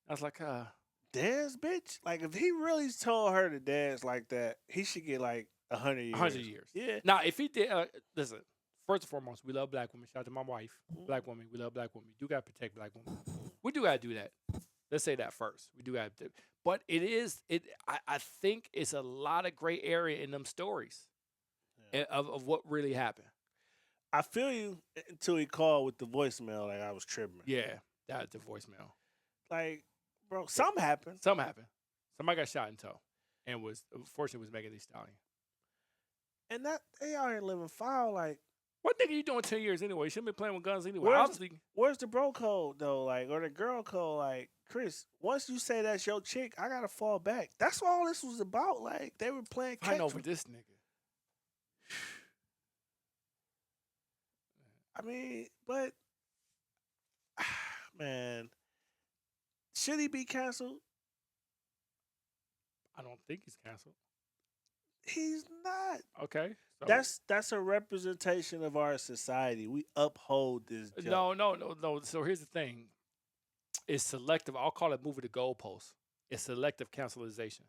I was like, dance, bitch. Like, if he really told her to dance like that, he should get like 100 years. 100 years. Yeah. Now, if he did, listen. First and foremost, we love black women. Shout out to my wife. Black women, we love black women. We do gotta protect black women. We do gotta do that. Let's say that first. We do gotta do. But I think it's a lot of gray area in them stories of what really happened. I feel you until he called with the voicemail like I was tripping. Yeah, that's the voicemail. Like, bro, something happened. Something happened. Somebody got shot in toe, and fortunately was Megan Thee Stallion. And that they out here living foul. Like, what nigga you doing 10 years anyway? You shouldn't be playing with guns anyway. Where's the bro code though? Like, or the girl code? Like, Chris, once you say that's your chick, I gotta fall back. That's what all this was about. Like, they were playing catch. I know, but this nigga. I mean, but man, should he be canceled? I don't think he's canceled. He's not. Okay. So. That's a representation of our society. We uphold this jump. No. So here's the thing. It's selective. I'll call it moving the goalpost. It's selective cancelization.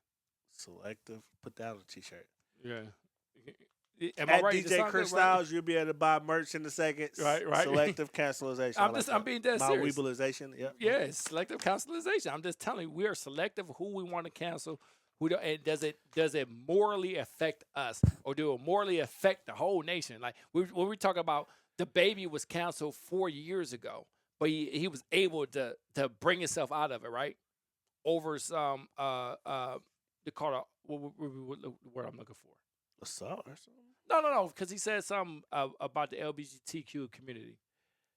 Selective? Put that on a t-shirt. Yeah. Am I right? DJ Chris Styles, you'll be able to buy merch in a second. Right. Selective cancelization. I'm being dead serious. Weebleization. Yep. Yeah, it's selective cancelization. I'm just telling you, we are selective who we want to cancel. And does it morally affect us, or do it morally affect the whole nation? Like when we talk about the baby was canceled 4 years ago, but he was able to bring himself out of it, right? Over some they call it what I'm looking for. Assault or something? No, because he said something about the LGBTQ community,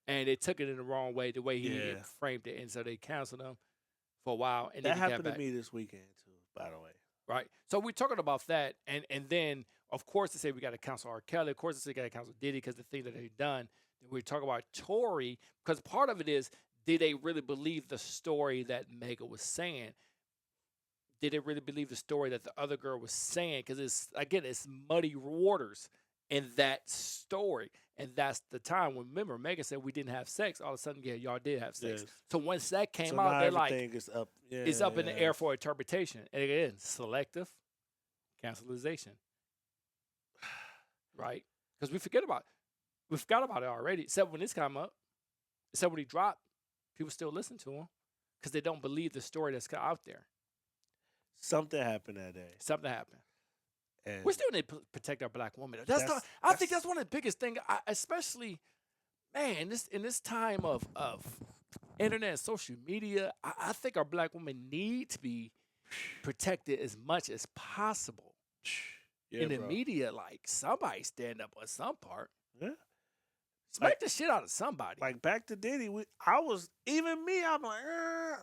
and they took it in the wrong way, the way he framed it, and so they canceled him for a while. And that happened to me this weekend too, by the way. Right. So we're talking about that, and then of course they say we got to cancel R. Kelly. Of course they say we got to cancel Diddy because the thing that they've done. Then we talk about Tory because part of it is, did they really believe the story that Megan was saying? did they really believe the story that the other girl was saying? Because it's muddy waters in that story, and that's the time when, remember, Megan said we didn't have sex. All of a sudden, yeah, y'all did have sex. Yes. So once that So came out, now they're like, everything is up. Yeah, it's up in the yeah. air for interpretation. And again, selective cancelization, right? Because we forgot about it already. Except when this came up, except when he dropped, people still listen to him because they don't believe the story that's out there. Something happened that day. Something happened. And We still need to protect our black women. I think that's one of the biggest things, especially, man, in this time of internet and social media. I think our black women need to be protected as much as possible. yeah, In the bro. media, like, somebody stand up on some part. Yeah. Smack the shit out of somebody. Like back to Diddy, I'm like,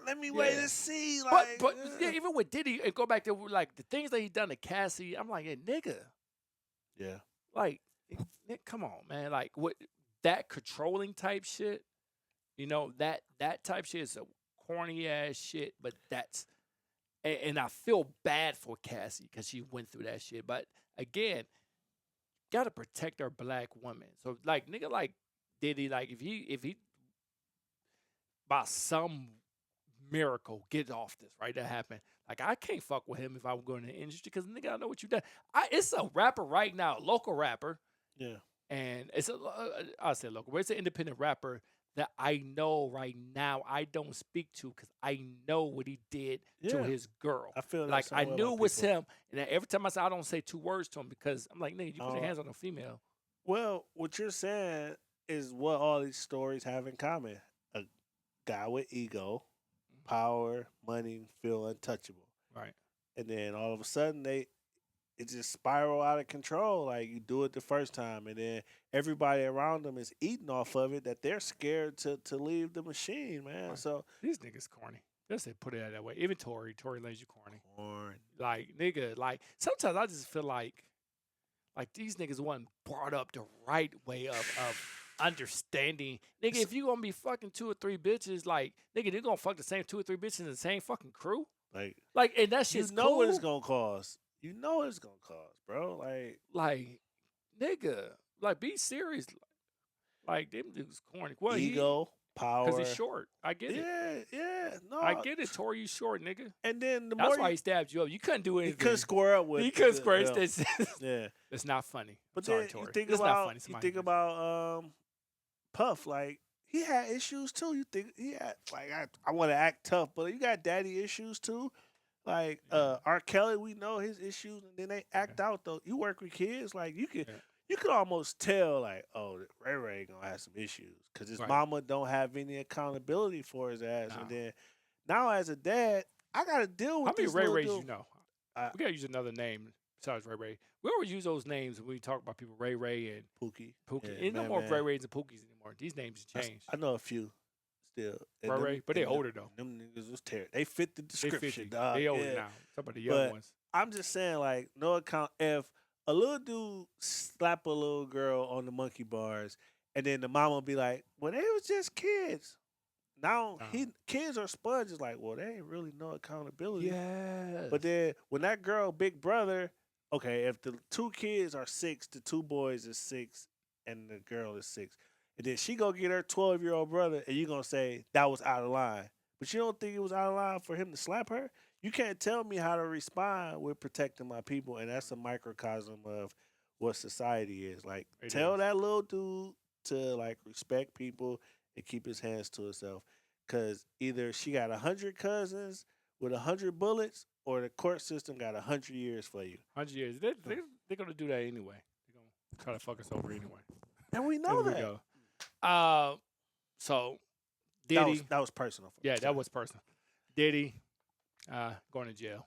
let me wait Yeah. and see. But yeah, even with Diddy, and go back to like the things that he done to Cassie, I'm like, hey, nigga, yeah, like, come on, man, like, what, that controlling type shit, that type shit is a corny ass shit, but that's, and I feel bad for Cassie because she went through that shit, but again, gotta protect our black women. So like, nigga, like Diddy, like if he by some miracle get off this, right? That happened. Like, I can't fuck with him if I'm going to the industry because, nigga, I know what you done. It's a rapper right now, local rapper, yeah. and I'll say local, but it's an independent rapper that I know right now I don't speak to because I know what he did to Yeah. his girl. I feel that like, same I way knew about it was people. him, and then every time I say, I don't say 2 words to him because I'm like, nigga, you put your hands on a female. Well, what you're saying is what all these stories have in common. A guy with ego, power, money, feel untouchable. Right. And then all of a sudden it just spiral out of control. Like, you do it the first time, and then everybody around them is eating off of it that they're scared to leave the machine, man. Right. So These niggas corny. Just say put it that way. Even Tory lays you corny. corn. Like, nigga, like, sometimes I just feel like these niggas wasn't brought up the right way of understanding. Nigga, if you gonna be fucking 2 or 3 bitches, like, nigga, they gonna fuck the same 2 or 3 bitches in the same fucking crew. Like, and that shit's you know cool. what it's gonna cause. You know what it's gonna cause, bro. Like, nigga, like, be serious. Like, them dudes corny. Well, ego, power. because he's short. I get it. Yeah. No, I get it. Tory, you short, nigga. And then That's why he stabbed you up. You couldn't do he anything. couldn't square up with. He couldn't square. Yeah. It's not funny. But Sorry, then Tory. you think It's not funny. you think about Puff. Like, he had issues too. You think he had, like, I want to act tough, but you got daddy issues too. Like, R. Kelly, we know his issues, and then they act out though. You work with kids, like, you could almost tell, like, oh, Ray Ray gonna have some issues because his mama don't have any accountability for his ass. No. And then now as a dad, I gotta deal with How many this Ray little Rays dude. you know? We gotta use another name besides Ray Ray. We always use those names when we talk about people, Ray Ray and Pookie. Pookie. Yeah, Ain't no Man more Man. Ray Rays and Pookies anymore. These names have changed. I know a few still. And Ray Ray, but they older though. Them niggas was terrible. They fit the They description, 50. dog. They older Yeah. now. Some of the young But ones. I'm just saying, like, no account. If a little dude slap a little girl on the monkey bars, and then the mama be like, "Well, they was just kids." Now kids are sponges. Like, well, they ain't really no accountability. Yes. But then when that girl, big brother, okay, if the 2 kids are 6, the 2 boys is 6, and the girl is 6, and then she go get her 12-year-old brother, and you gonna say that was out of line. But you don't think it was out of line for him to slap her? You can't tell me how to respond with protecting my people, and that's a microcosm of what society is. Like, tell that little dude to, like, respect people and keep his hands to himself. Because either she got 100 cousins with 100 bullets, or the court system got 100 years for you. 100 years. They're gonna do that anyway. They're gonna try to fuck us over anyway. And we know that. We go. So Diddy. That was personal. Yeah, that was personal. Diddy, going to jail.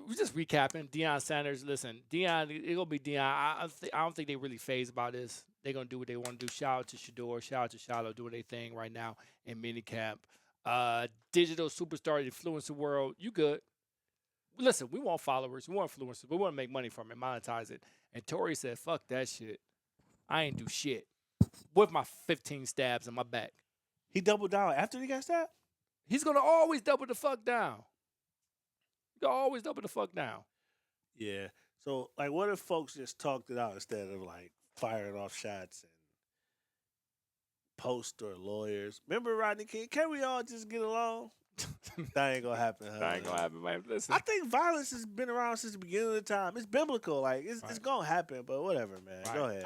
We just recapping. Deion Sanders. Listen, Deion. It gonna be Deion. I don't think they really phased about this. They're gonna do what they want to do. Shout out to Shador. Shout out to Shiloh doing their thing right now in minicamp. Digital superstar, influencer world. You good? Listen, we want followers. We want influencers. We want to make money from it, monetize it. And Tory said, "Fuck that shit. I ain't do shit with my 15 stabs in my back." He doubled down after he got stabbed? He's gonna always double the fuck down. He's gonna always double the fuck down. Yeah. So, like, what if folks just talked it out instead of like firing off shots and post or lawyers? Remember Rodney King? Can we all just get along? That ain't gonna happen. Huh? That ain't gonna happen, man. Listen, I think violence has been around since the beginning of the time. It's biblical. Like, it's Right. gonna happen, but whatever, man. right. Go ahead.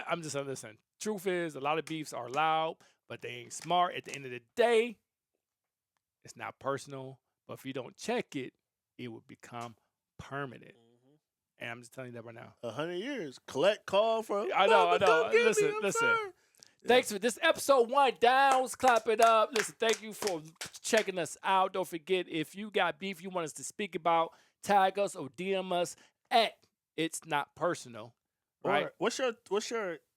I'm just saying, listen. Truth is, a lot of beefs are loud, but they ain't smart. At the end of the day, it's not personal. But if you don't check it, it will become permanent. And I'm just telling you that right now. 100 years. Collect call from. I know. Mama, don't give Listen, me, I'm listen. sorry. Thanks for this episode 1 downs. Clap it up. Listen, thank you for checking us out. Don't forget, if you got beef you want us to speak about, tag us or DM us at It's Not Personal. Right? Or what's your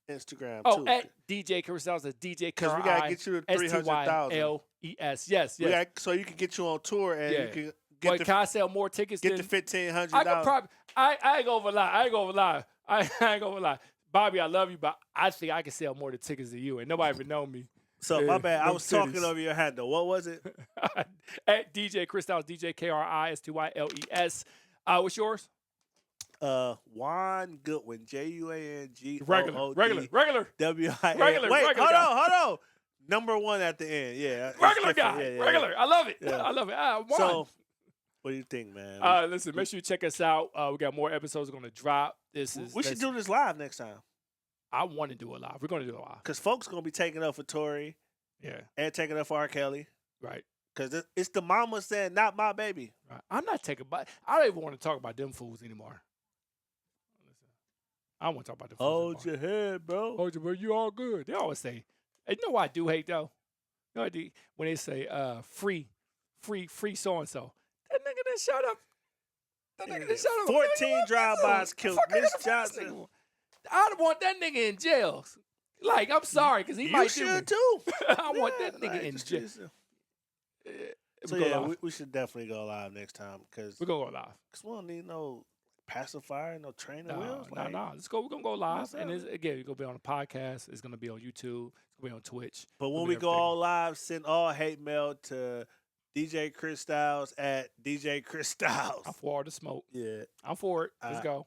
Instagram? Oh, too? at DJ Carousels. That's DJ Because we gotta get you to 300,000. STYLES. Yes. So you can get you on tour and Yeah. you can Boy, get can I sell more tickets the than $1,500. I could probably. I ain't gonna lie. I ain't gonna lie. Bobby, I love you, but I think I can sell more tickets than you, and nobody even know me. So Yeah, my bad. I them was talking titties. over your handle. What was it? At DJ Christals, DJ KRISTYLES. What's yours? Juan Goodwin, JUANG Regular. WIN. Regular Wait, guy. hold on. Number 1 at the end. Yeah, it's Regular different. guy. Yeah. Regular. I love it. Yeah. I love it. One. So, what do you think, man? Listen, make sure you check us out. We got more episodes going to drop. We should do this live next time I want to do it live. We're going to do it live. because folks gonna be taking up for Tory Yeah. and taking up for R. Kelly Right. because it's the mama saying, "Not my baby." Right. I'm not taking. I don't even want to talk about them fools anymore. Listen, I don't want to talk about them fools Hold anymore. your head, bro. Hold your, you all good. They always say, hey, you know what I do hate though? You know what when they say free so and so. That nigga done shut up. That nigga done shut up. 14 drive-bys killed Miss Johnson. Nigga. I don't want that nigga in jail. Like, I'm sorry, because he You might do me. should too. I want Yeah, that nigga like, in just jail. listen. We So go yeah, live. we should definitely go live next time because We're going to go live. we don't need no pacifier, no training wheels. No. Let's go. We're going to go live. What's And up? again, you're going to be on a podcast. It's going to be on YouTube. It's going to be on Twitch. But when It'll we be go everything. all live, send all hate mail to DJ Chris Styles at DJ Chris Styles. I'm for all the smoke. Yeah. I'm for it. Let's go.